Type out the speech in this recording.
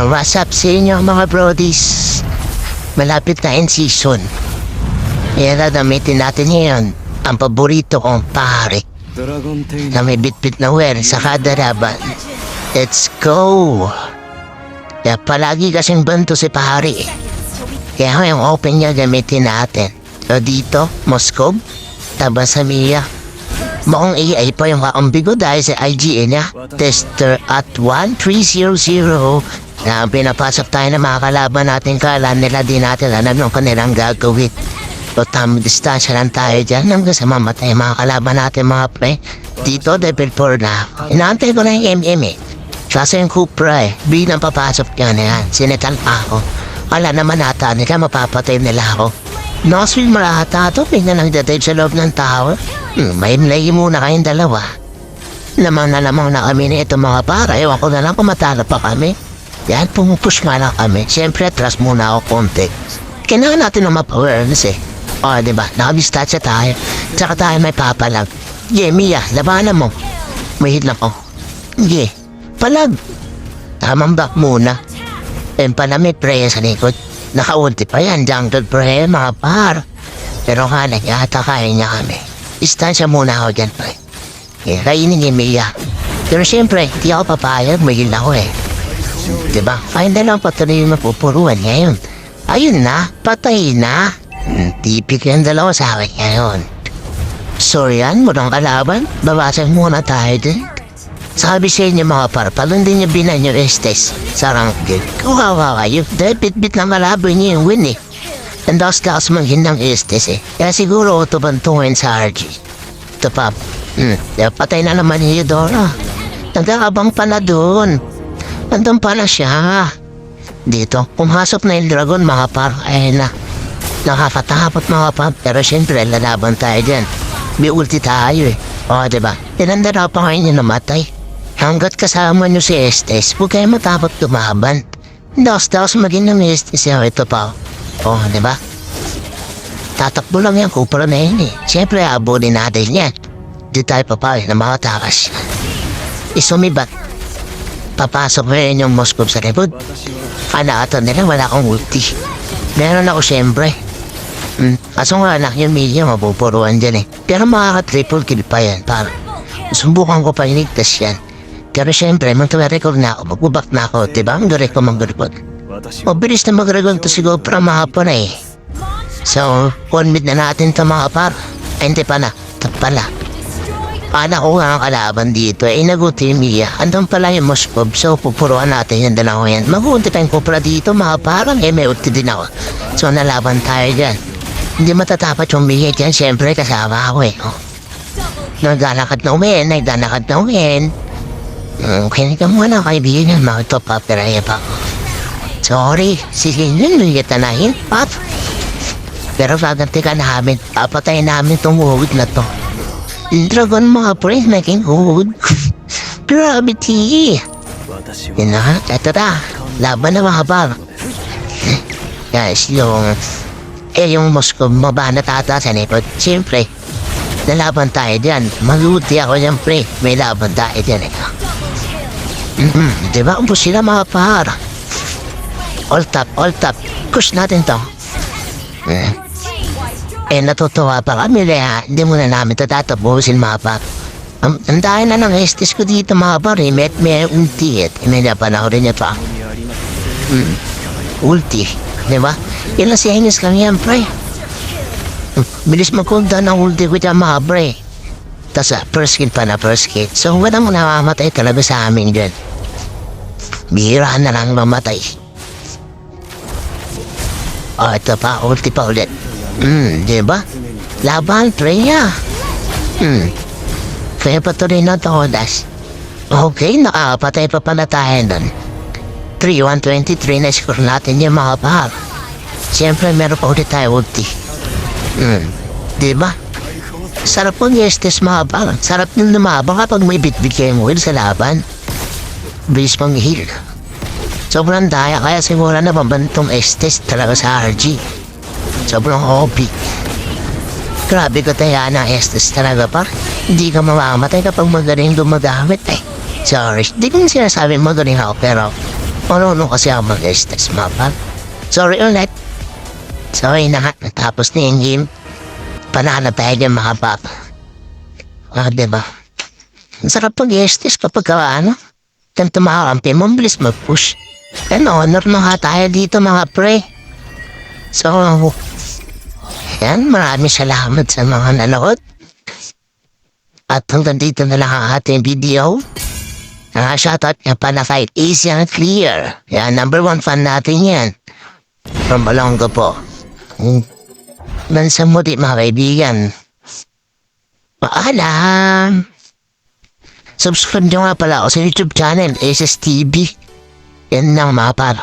What's up sa inyo mga brodies? Malapit na end season. Kaya gagamitin natin ngayon ang paborito kong pare na may bitbit na wear sa kada laban. Let's go! Kaya palagi kasing banto si pare. Kaya ngayong open niya gamitin natin. So dito, Moskov, Tabasamiya. Mukhang AI pa yung kaambigo dahil sa IGN niya. Tester at 1300 na pinapasok tayo ng mga kalaban natin. Kala nila di natin alam yung kanilang gagawin. So tamang distansya lang tayo dyan hanggang sa mamatay mga kalaban natin mga pre. Dito, level 4 na. Inaantay ko na yung MM eh. Kasi yung Cupra eh, bilang papasok yan yan. Sinitan pa ako. Wala naman ata nila, mapapatay nila ako. Noswing marahata ito, bigla nagdadive sa loob ng tower. May mlay muna kayong dalawa. Lamang na kami na ito mga para. Ewan ko na lang kung matalo pa kami. Yan, pumupush nga lang kami. Siyempre, atras muna ako konti. Kailangan natin ng map-awareness eh. O, diba? Nakabistatsa tayo. Tsaka tayo may papalag. Yeah, Mia, labanan mo. May hit lang ako. Yeah, palag. Tamang back muna. And pala may prayer sa likod. Naka-ulti pa yan, jungle prayer mga par. Pero kala yata kaya niya kami. Istansya muna ako dyan pre. Yeah, kainin ni Mia. Pero siyempre, di ako papayag, may hil ako eh. Diba? Kaya na lang patuloy yung mapupuruan ngayon. Ayun na, patay na. Tipik yung dalawa sa akin ngayon. Sorry yan, murang kalaban. Babasan muna tayo din. Sabi sa inyo mga parpalon din niya binan yung Estes sa ranking. Kawawa kayo, dahil bit-bit na malaboy niya yung win eh. Ang daos-daos manghin ng Estes eh. Kaya siguro ito bantuin sa RG. Ito pa, patay na naman ni Eudora. Nagkakabang pa na doon. Andun pala siya. Dito, pumasok na yung dragon mga par. Ayun na. Nakakatakot mga par. Pero syempre, lalaban tayo dyan. May ulti tayo eh. O, diba? Tinandara pa ngayon yung namatay. Hanggat kasama nyo si Estes, huwag kayo matapot tumaban. Daos-daos maging ng Estes yung ito pa. O, diba? Tatakbo lang yan, kupra na yun eh. Siyempre, abulin natin yan. Di tayo papayag na mga takas. Isumibat. Papasok mo yun yung Moskov sa reboot. Ata nila, wala akong ulti. Meron ako siyempre. Kaso nga anak yung media mapupuruan dyan eh. Pero makaka-triple kill pa yan. Para subukan ko pa iligtas yan. Pero syempre, magka-record na ako. Magbubak na ako, diba? Ang direct ko mag-record. Mabilis na mag-record to siguro para mahapon eh. So, 1 minute na natin ito mga par. Ay, hindi pa na. Ito pala. Anak ko nga ang kalaban dito eh. Inaguti yung Mia. Andun pala yung Moskov. So, pupuruan natin yung dalawa yan. Mag-uunti pa yung kupra dito mga parang eh, may ulti din ako. So, nalaban tayo dyan. Hindi matatapat yung Mia dyan. Siyempre, kasama ako eh. Oh. Naglalakad na umin. Kinig ka muna kaibigan. Mag-top up pero pa ako. Sorry. Sige yun. Lulit na nahin. Pero gaganti ka namin. Papatayin namin itong uhud na to. Dragon mga pre, naging uhud. Gravity. Yun na. Ito na. Laban na mga bar. Guys, yung Moskov mabana tata sa likod. Siyempre, nalaban tayo dyan. Maluti ako dyan pre. May laban tayo dyan eh. Diba? Umpos sila mga par. All top. Push natin to. Natutuwa pa kami kaya hindi muna namin tatatapusin mga par. Ang dahil na ng Estes ko dito mga par eh. May ulti eh. May napanaw rin niya pa. Ulti. Diba? Ilang sihingis lang yan pre. Bilis mag-cooldown ang ulti ko dyan mga pre. Tapos first kill pa na first kill. So walang namamatay talaga sa amin dyan. Bihirahan na lang mamatay. Ito pa, ulti pa ulit. Diba? Laban, pre niya. Kaya patuloy na todas. Okay, nakapatay pa pala tayo doon. 3-1-23 na score natin yung mga par. Siyempre, meron pa ulit tayo ulti. Diba? Sarap po yung Estes mga par. Sarap nyung lumabang kapag may bit-bit kayo mo sa laban. Bilis pang heal. Sobrang daya kaya siguro na mabantong Estes talaga sa RG. Sobrang OP. Grabe ko tayo ng Estes talaga par. Hindi ka mamamatay kapag magaling dumagamit eh. Sorry, di ko sinasabi magaling ako pero Marunong kasi ako mag-estes, mga par. Sorry ulit. Sorry na nga, natapos na yung game. Panana tayo dyan, mga par. Diba? Ang sarap mag-estes kapag ano? Ganito makakampi mo, bilis mag-push. And honor na nga tayo dito, mga pre. So, yan, maraming salamat sa mga nanood. At hanggang dito na lang ang ating video. Shoutout nga pala kay Easy and Clear. Yan, #1 fan natin yan. From Balongo po. Bansa mo di mga kaibigan. Paalam! Subscribe nyo nga pala ako sa YouTube channel, SSTV. Yan lang mga par.